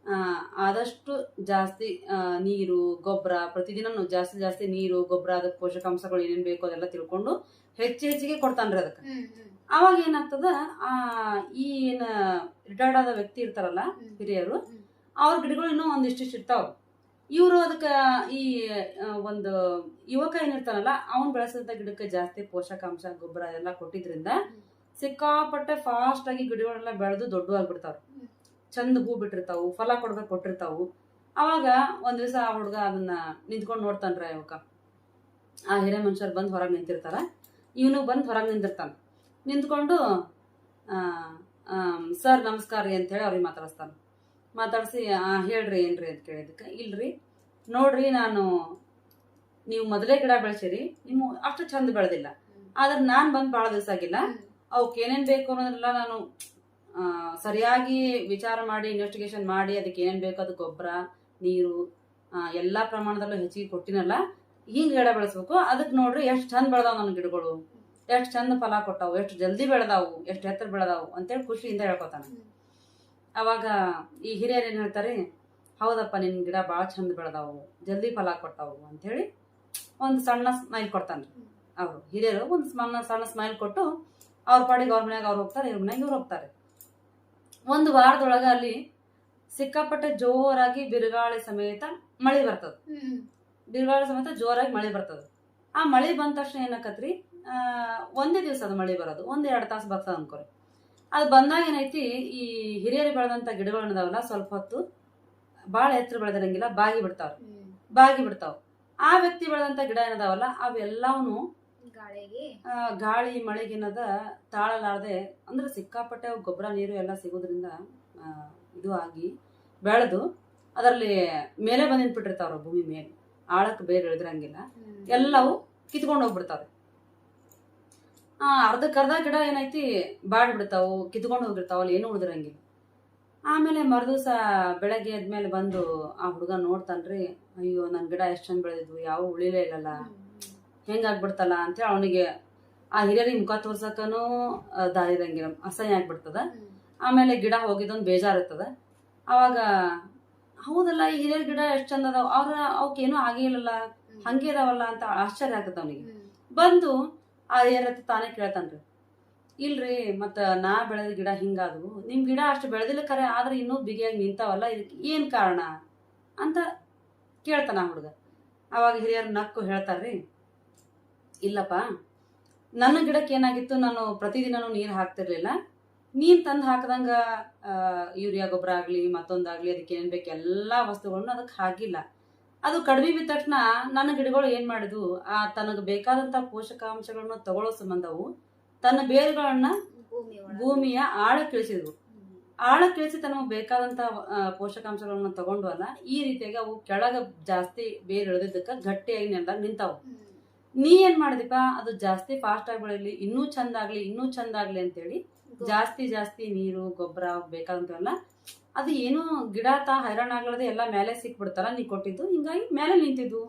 ಆದಷ್ಟು ಜಾಸ್ತಿ ನೀರು ಗೊಬ್ಬರ, ಪ್ರತಿದಿನ ಜಾಸ್ತಿ ನೀರು ಗೊಬ್ಬರ, ಅದಕ್ಕೆ ಪೋಷಕಾಂಶಗಳು ಏನೇನ್ ಬೇಕು ಅದೆಲ್ಲ ತಿಳ್ಕೊಂಡು ಹೆಚ್ಚಿಗೆ ಕೊಡ್ತಾನ್ರಿ ಅದಕ್ಕೆ. ಅವಾಗ ಏನಾಗ್ತದ, ಈ ಏನ ರಿಟೈರ್ಡ್ ಆದ ವ್ಯಕ್ತಿ ಇರ್ತಾರಲ್ಲ ಹಿರಿಯರು, ಅವ್ರ ಗಿಡಗಳು ಇನ್ನೂ ಒಂದಿಷ್ಟಿಷ್ಟು ಇರ್ತಾವ. ಇವರು ಅದಕ್ಕ ಈ ಒಂದು ಯುವಕ ಏನಿರ್ತಾನಲ್ಲ ಅವನ್ ಬೆಳೆಸಿದಂತ ಗಿಡಕ್ಕೆ ಜಾಸ್ತಿ ಪೋಷಕಾಂಶ ಗೊಬ್ಬರ ಎಲ್ಲ ಕೊಟ್ಟಿದ್ರಿಂದ ಸಿಕ್ಕಾಪಟ್ಟೆ ಫಾಸ್ಟ್ ಆಗಿ ಗಿಡಗಳೆಲ್ಲ ಬೆಳೆದು ದೊಡ್ಡ ಆಗ್ಬಿಡ್ತಾವ, ಚಂದ ಹೂ ಬಿಟ್ಟಿರ್ತಾವು, ಫಲ ಕೊಟ್ಟಿರ್ತಾವು. ಅವಾಗ ಒಂದ್ ದಿವಸ ಆ ಹುಡ್ಗ ಅದನ್ನ ನಿಂತ್ಕೊಂಡು ನೋಡ್ತಾನ್ರ. ಯುವಕ, ಆ ಹಿರಿಯ ಮನುಷ್ಯರು ಬಂದ್ ಹೊರಗೆ ನಿಂತಿರ್ತಾರ, ಇವನು ಬಂದ್ ಹೊರಗೆ ನಿಂತ್ಕೊಂಡು ಸರ್ ನಮಸ್ಕಾರ ರೀ ಅಂತ ಹೇಳಿ ಅವ್ರಿಗೆ ಮಾತಾಡಿಸಿ ಹೇಳ್ರಿ ಏನ್ರಿ ಅಂತ ಕೇಳಿದಕ್ಕೆ, ಇಲ್ರಿ ನೋಡ್ರಿ ನೀವು ಮೊದಲೇ ಗಿಡ ಬೆಳೆಸಿರಿ, ನೀವು ಅಷ್ಟು ಚಂದ ಬೆಳೆದಿಲ್ಲ, ಆದ್ರೆ ನಾನ್ ಬಂದ್ ಬಹಳ ದಿವಸ ಆಗಿಲ್ಲ, ಅವಕ್ಕೆ ಏನೇನ್ ಬೇಕು ಅನ್ನೋದ್ರೆಲ್ಲ ನಾನು ಸರಿಯಾಗಿ ವಿಚಾರ ಮಾಡಿ ಇನ್ವೆಸ್ಟಿಗೇಷನ್ ಮಾಡಿ ಅದಕ್ಕೆ ಏನೇನ್ ಬೇಕು ಅದು ಗೊಬ್ಬರ ನೀರು ಎಲ್ಲಾ ಪ್ರಮಾಣದಲ್ಲೂ ಹೆಚ್ಚಿಗೆ ಕೊಟ್ಟಿನಲ್ಲ, ಹಿಂಗ್ ಗಿಡ ಬೆಳೆಸ್ಬೇಕು. ಅದಕ್ಕೆ ನೋಡ್ರಿ ಎಷ್ಟ್ ಚಂದ ಬೆಳೆದಾವ್ ನನ್ನ ಗಿಡಗಳು, ಎಷ್ಟ್ ಚಂದ ಫಲ ಕೊಟ್ಟಾವು, ಎಷ್ಟು ಜಲ್ದಿ ಬೆಳೆದಾವು, ಎಷ್ಟು ಎತ್ತರ ಬೆಳೆದಾವು ಅಂತೇಳಿ ಖುಷಿಯಿಂದ ಹೇಳ್ಕೊತಾನ. ಅವಾಗ ಈ ಹಿರಿಯರು ಏನ್ ಹೇಳ್ತಾರೆ, ಹೌದಪ್ಪ ನಿನ್ ಗಿಡ ಬಾಳ ಚಂದ ಬೆಳೆದಾವು, ಜಲ್ದಿ ಫಲ ಕೊಟ್ಟಾವು ಅಂತ ಹೇಳಿ ಒಂದು ಸಣ್ಣ ಸ್ಮೈಲ್ ಕೊಡ್ತಾನ್ರಿ. ಅವರು ಹಿರಿಯರು ಒಂದು ಸಣ್ಣ ಸ್ಮೈಲ್ ಕೊಟ್ಟು ಅವ್ರ ಪಾಡಿಗೆ ಅವ್ರ ಮನ್ಯಾಗ ಅವ್ರು ಹೋಗ್ತಾರೆ, ಇವ್ರ ಮನ್ಯಾಗ ಇವ್ರು ಹೋಗ್ತಾರೆ. ಒಂದು ವಾರದೊಳಗ ಅಲ್ಲಿ ಸಿಕ್ಕಾಪಟ್ಟೆ ಜೋರಾಗಿ ಬಿರುಗಾಳಿ ಸಮೇತ ಮಳಿ ಬರ್ತದ. ಬಿರುಗಾಳಿ ಸಮೇತ ಜೋರಾಗಿ ಮಳಿ ಬರ್ತದ. ಆ ಮಳಿ ಬಂದ ತಕ್ಷಣ ಏನಾಕತ್ರಿ, ಒಂದೇ ದಿವಸ ಅದು ಮಳಿ ಬರೋದು, 1-2 ತಾಸು ಬರ್ತದ ಅನ್ಕೋರಿ. ಅದು ಬಂದಾಗ ಏನೈತಿ, ಈ ಹಿರಿಯರು ಬೆಳೆದಂತ ಗಿಡಗಳನ್ನದಾವಲ್ಲ ಸ್ವಲ್ಪ ಹೊತ್ತು ಬಾಳ ಎತ್ತರ ಬೆಳೆದಿರಂಗಿಲ್ಲ, ಬಾಗಿ ಬಿಡ್ತಾವ. ಆ ವ್ಯಕ್ತಿ ಬೆಳೆದಂತ ಗಿಡ ಏನದಾವಲ್ಲ ಅವೆಲ್ಲವನು ಗಾಳಿ ಮಳೆಗಿನದ ತಾಳಲಾರದೆ, ಅಂದ್ರೆ ಸಿಕ್ಕಾಪಟ್ಟೆ ಗೊಬ್ಬರ ನೀರು ಎಲ್ಲ ಸಿಗೋದ್ರಿಂದ ಇದು ಆಗಿ ಬೆಳೆದು ಅದರಲ್ಲಿ ಮೇಲೆ ಬಂದು ನಿಂತ್ಬಿಟ್ಟಿರ್ತಾವ್ರ ಭೂಮಿ ಮೇಲೆ, ಆಳಕ್ಕೆ ಬೇರೆ ಇಳಿದಿರಂಗಿಲ್ಲ, ಎಲ್ಲವೂ ಕಿತ್ಕೊಂಡು ಹೋಗ್ಬಿಡ್ತಾವ್ರಿ. ಅರ್ಧಕ್ಕರ್ಧ ಗಿಡ ಏನೈತಿ ಬಾಡ್ಬಿಡ್ತಾವು, ಕಿತ್ಕೊಂಡು ಹೋಗಿರ್ತಾವ, ಅಲ್ಲಿ ಏನು ಉಳಿದಿರಂಗಿಲ್ಲ. ಆಮೇಲೆ ಮರುದಿವ್ಸ ಬೆಳಗ್ಗೆ ಎದ್ಮೇಲೆ ಬಂದು ಆ ಹುಡುಗ ನೋಡ್ತಾನ್ರಿ, ಅಯ್ಯೋ ನನ್ ಗಿಡ ಎಷ್ಟು ಚಂದ ಬೆಳೆದಿದ್ವು, ಯಾವ ಉಳಿಲೇ ಇಲ್ಲಲ್ಲ, ಹೆಂಗಾಗ್ಬಿಡ್ತಲ್ಲ ಅಂತೇಳಿ ಅವನಿಗೆ ಆ ಹಿರಿಯರಿಗೆ ಮುಖ ತೋರ್ಸಕ್ಕನೂ ದಾರಿ ಇರಂಗಿಲ್ಲ, ಅಸಹ್ಯ ಆಗ್ಬಿಡ್ತದ. ಆಮೇಲೆ ಗಿಡ ಹೋಗಿದ್ದೊಂದು ಬೇಜಾರಿರ್ತದ. ಅವಾಗ ಹೌದಲ್ಲ ಈ ಹಿರಿಯರ ಗಿಡ ಎಷ್ಟು ಚಂದ ಅದಾವ, ಅವಕ್ಕೇನು ಆಗೇ ಇಲ್ಲಲ್ಲ, ಹಂಗೆ ಅದಾವಲ್ಲ ಅಂತ ಆಶ್ಚರ್ಯ ಆಗ್ತದ ಅವನಿಗೆ. ಬಂದು ಆ ಹಿರಿಯರ ಹತ್ರ ತಾನೇ ಕೇಳ್ತಾನ್ರಿ, ಇಲ್ರಿ ಮತ್ತ ನಾ ಬೆಳೆದ ಗಿಡ ಹಿಂಗಾದವು, ನಿಮ್ ಗಿಡ ಅಷ್ಟು ಬೆಳೆದಿಲ್ಲ ಖರೆ, ಆದ್ರೆ ಇನ್ನೂ ಬಿಗಿಯಾಗಿ ನಿಂತಾವಲ್ಲ, ಇದಕ್ಕೆ ಏನ್ ಕಾರಣ ಅಂತ ಕೇಳ್ತಾನ ಹುಡುಗ. ಅವಾಗ ಹಿರಿಯರು ನಕ್ಕು ಹೇಳ್ತಾರ್ರಿ, ಇಲ್ಲಪ್ಪ ನನ್ನ ಗಿಡಕ್ಕೆ ಏನಾಗಿತ್ತು, ನಾನು ಪ್ರತಿದಿನನೂ ನೀರು ಹಾಕ್ತಿರ್ಲಿಲ್ಲ, ನೀನ್ ತಂದು ಹಾಕದಂಗ ಯೂರಿಯಾ ಗೊಬ್ಬರ ಆಗ್ಲಿ ಮತ್ತೊಂದಾಗ್ಲಿ ಅದಕ್ಕೆ ಏನ್ ಬೇಕು ಎಲ್ಲಾ ವಸ್ತುಗಳನ್ನ ಅದಕ್ಕೆ ಹಾಕಿಲ್ಲ. ಅದು ಕಡಿಮೆ ಬಿದ್ದ ತಕ್ಷಣ ನನ್ನ ಗಿಡಗಳು ಏನ್ ಮಾಡಿದ್ವು, ತನಗೆ ಬೇಕಾದಂತ ಪೋಷಕಾಂಶಗಳನ್ನ ತಗೊಳ್ಳೋ ಸಂಬಂಧವು ತನ್ನ ಬೇರುಗಳನ್ನ ಭೂಮಿಯ ಆಳಕ್ಕಿಳಿಸಿದ್ವು. ಆಳಕ್ಕಿಳಿಸಿ ತನಗೆ ಬೇಕಾದಂತ ಪೋಷಕಾಂಶಗಳನ್ನ ತಗೊಂಡು ಅಲ್ಲ, ಈ ರೀತಿಯಾಗಿ ಅವು ಕೆಳಗ ಜಾಸ್ತಿ ಬೇರು ಇಳಿದಿದ್ದಕ್ಕ ಗಟ್ಟಿಯಾಗಿ ನೆಲದಾಗ ನಿಂತಾವು. ನೀ ಏನ್ ಮಾಡಿದಿಪ್ಪ, ಅದು ಜಾಸ್ತಿ ಫಾಸ್ಟ್ ಆಗಿ ಬೆಳೀಲಿ, ಇನ್ನೂ ಚಂದ ಆಗ್ಲಿ ಅಂತೇಳಿ ಜಾಸ್ತಿ ನೀರು ಗೊಬ್ಬರ ಬೇಕಾದಂತವೆಲ್ಲ, ಅದು ಏನು ಗಿಡ ಹೈರಾಣ ಆಗ್ಲದೆ ಎಲ್ಲ ಮೇಲೆ ಸಿಕ್ಬಿಡ್ತಾರ ನೀ ಕೊಟ್ಟಿದ್ದು, ಹಿಂಗಾಗಿ ಮೇಲೆ ನಿಂತಿದ್ವು,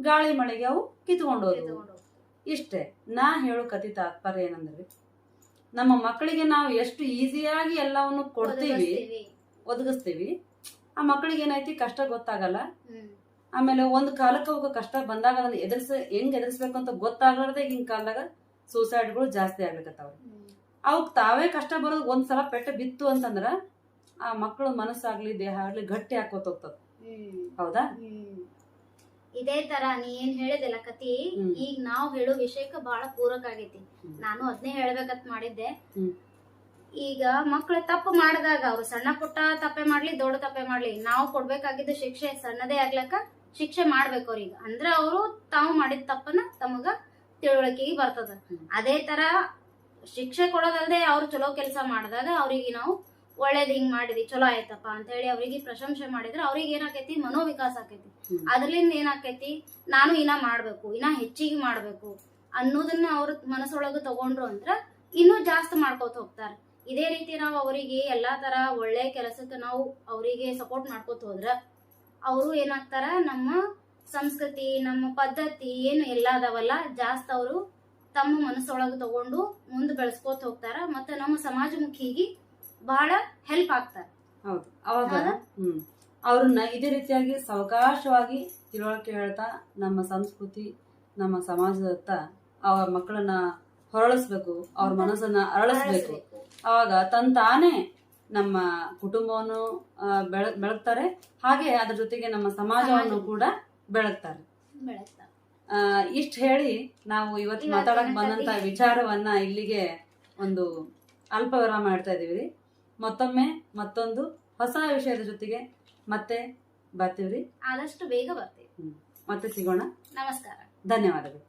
ಗಾಳಿ ಮಳೆಗೆ ಅವು ಕಿತ್ಕೊಂಡು ಹೋದ್ವು. ಇಷ್ಟೇ ನಾ ಹೇಳೋ ಕಥೆ ತಾತ್ಪರ್ಯ ಏನಂದ್ರೆ, ನಮ್ಮ ಮಕ್ಕಳಿಗೆ ನಾವು ಎಷ್ಟು ಈಸಿಯಾಗಿ ಎಲ್ಲವನ್ನು ಕೊಡ್ತೀವಿ, ಒದಗಿಸ್ತೀವಿ, ಆ ಮಕ್ಕಳಿಗೆ ಏನೈತಿ ಕಷ್ಟ ಗೊತ್ತಾಗಲ್ಲ. ಆಮೇಲೆ ಒಂದು ಕಾಲಕ್ಕೆ ಅವಾಗ ಕಷ್ಟ ಬಂದಾಗ ಅದನ್ನ ಹೆಂಗ್ ಎದುರಿಸ್ಬೇಕು ಅಂತ ಗೊತ್ತಾಗ್ಲಾರ್ದೆ ಈಗಿನ ಕಾಲದಾಗ ಸೂಸೈಡ್ಗಳು ಜಾಸ್ತಿ ಆಗ್ಲಿಕತ್ತಾವ. ಅವಕ್ ತಾವೇ ಕಷ್ಟ ಬರೋದು ಒಂದ್ಸಲ ಪೆಟ್ಟ ಬಿತ್ತು ಅಂತಂದ್ರ ಆ ಮಕ್ಕಳು ಮನಸ್ಸಾಗ್ಲಿ ದೇಹ ಆಗ್ಲಿ ಗಟ್ಟಿ ಹಾಕೋತ ಹೋಗ್ತದ. ಹೌದಾ? ಇದೇ ತರ ನೀ ಏನ್ ಹೇಳಿದೆಲ್ಲ ಕತಿ, ಈಗ ನಾವ್ ಹೇಳೋ ವಿಷಯಕ್ಕ ಬಹಳ ಪೂರಕ ಆಗೈತಿ. ನಾನು ಅದನ್ನೇ ಹೇಳ್ಬೇಕಂತ ಮಾಡಿದ್ದೆ. ಈಗ ಮಕ್ಳು ತಪ್ಪು ಮಾಡಿದಾಗ ಅವ್ರು ಸಣ್ಣ ಪುಟ್ಟ ತಪ್ಪೆ ಮಾಡ್ಲಿ ದೊಡ್ಡ ತಪ್ಪೆ ಮಾಡ್ಲಿ, ನಾವು ಕೊಡ್ಬೇಕಾಗಿದ್ದ ಶಿಕ್ಷೆ ಸಣ್ಣದೇ ಆಗ್ಲಕ್ಕ ಶಿಕ್ಷೆ ಮಾಡ್ಬೇಕು ಅವ್ರಿಗೆ. ಅಂದ್ರ ಅವರು ತಾವು ಮಾಡಿದ ತಪ್ಪನ ತಮಗ ತಿಳುವಳಿಕೆಗೆ ಬರ್ತದ. ಅದೇ ತರ ಶಿಕ್ಷೆ ಕೊಡೋದಲ್ದೆ ಅವ್ರು ಚಲೋ ಕೆಲಸ ಮಾಡಿದಾಗ ಅವ್ರಿಗೆ ನಾವು ಒಳ್ಳೇದ್ ಹಿಂಗ್ ಮಾಡಿದ್ವಿ ಚಲೋ ಆಯ್ತಪ್ಪ ಅಂತ ಹೇಳಿ ಅವ್ರಿಗೆ ಪ್ರಶಂಸೆ ಮಾಡಿದ್ರೆ ಅವ್ರಿಗೆ ಏನಾಕೈತಿ, ಮನೋವಿಕಾಸ ಆಕೈತಿ. ಅದ್ರಲಿಂದ ಏನಾಕೈತಿ, ನಾನು ಇನ್ನ ಮಾಡ್ಬೇಕು, ಇನ್ನ ಹೆಚ್ಚಿಗೆ ಮಾಡ್ಬೇಕು ಅನ್ನೋದನ್ನ ಅವ್ರ ಮನಸ್ಸೊಳಗ ತಗೊಂಡ್ರು ಅಂದ್ರ ಇನ್ನೂ ಜಾಸ್ತಿ ಮಾಡ್ಕೋತ ಹೋಗ್ತಾರ. ಇದೇ ರೀತಿ ನಾವು ಅವರಿಗೆ ಎಲ್ಲಾ ತರ ಒಳ್ಳೆ ಕೆಲಸಕ್ಕೆ ನಾವು ಅವರಿಗೆ ಸಪೋರ್ಟ್ ಮಾಡ್ಕೋತ ಹೋದ್ರ ಅವರು ಏನಾಗ್ತಾರ, ನಮ್ಮ ಸಂಸ್ಕೃತಿ ನಮ್ಮ ಪದ್ಧತಿ ಏನು ಎಲ್ಲ ಅದಾವಲ್ಲ ಜಾಸ್ತಿ ಅವರು ತಮ್ಮ ಮನಸ್ಸೊಳಗ ತಗೊಂಡು ಮುಂದೆ ಬೆಳೆಸ್ಕೋತ ಹೋಗ್ತಾರ. ಮತ್ತೆ ನಮ್ಮ ಸಮಾಜಮುಖಿಗೆ ಬಹಳ ಹೆಲ್ಪ್ ಆಗ್ತಾರ. ಹೌದು. ಅವಾಗ ಅವ್ರನ್ನ ಇದೇ ರೀತಿಯಾಗಿ ಸಾವಕಾಶವಾಗಿ ತಿಳುವಳಿಕೆ ಹೇಳ್ತಾ ನಮ್ಮ ಸಂಸ್ಕೃತಿ ನಮ್ಮ ಸಮಾಜದತ್ತ ಅವ್ರ ಮಕ್ಕಳನ್ನ ಹೊರಳಿಸ್ಬೇಕು, ಅವ್ರ ಮನಸ್ಸನ್ನ ಅರಳಿಸ್ಬೇಕು. ಅವಾಗ ತಾನೇ ನಮ್ಮ ಕುಟುಂಬವನ್ನು ಬೆಳಗ್ತಾರೆ, ಹಾಗೆ ಅದ್ರ ಜೊತೆಗೆ ನಮ್ಮ ಸಮಾಜವನ್ನು ಕೂಡ ಬೆಳಗ್ತಾರೆ. ಇಷ್ಟ ಹೇಳಿ ನಾವು ಇವತ್ತು ಮಾತಾಡಕ್ ಬಂದಂತ ವಿಚಾರವನ್ನ ಇಲ್ಲಿಗೆ ಒಂದು ಅಲ್ಪ ವಿರಾಮ ಮಾಡ್ತಾ ಇದೀವಿ. ಮತ್ತೊಮ್ಮೆ ಮತ್ತೊಂದು ಹೊಸ ವಿಷಯದ ಜೊತೆಗೆ ಮತ್ತೆ ಬರ್ತೀವ್ರಿ. ಆದಷ್ಟು ಬೇಗ ಬರ್ತೀವಿ. ಮತ್ತೆ ಸಿಗೋಣ. ನಮಸ್ಕಾರ. ಧನ್ಯವಾದಗಳು.